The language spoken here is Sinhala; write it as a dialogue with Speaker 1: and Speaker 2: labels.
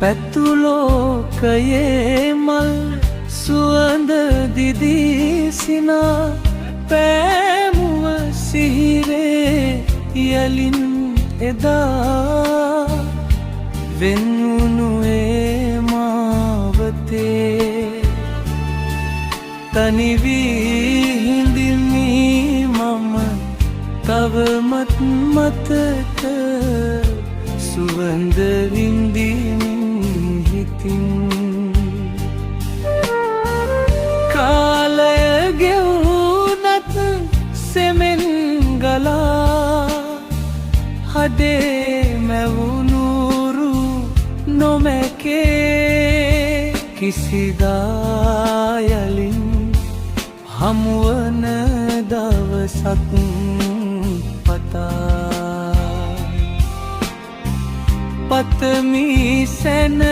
Speaker 1: පැතුලෝකයේ මල් සුවඳ දිදිසිනා පෑමුව සිහිරේ යලින් එදා වෙන්වුණුේ මාවතේ තනිවී හිඳිමි මම තවමත් මතක සුවඳ විඳිමින් හිතින් කාලය ගෙවුනත් සෙමෙන් ගලා හදේ මැවුණුරු නොමැකේ කිසිදා යලින් හමුවන දවසක් පතා පතමි සැන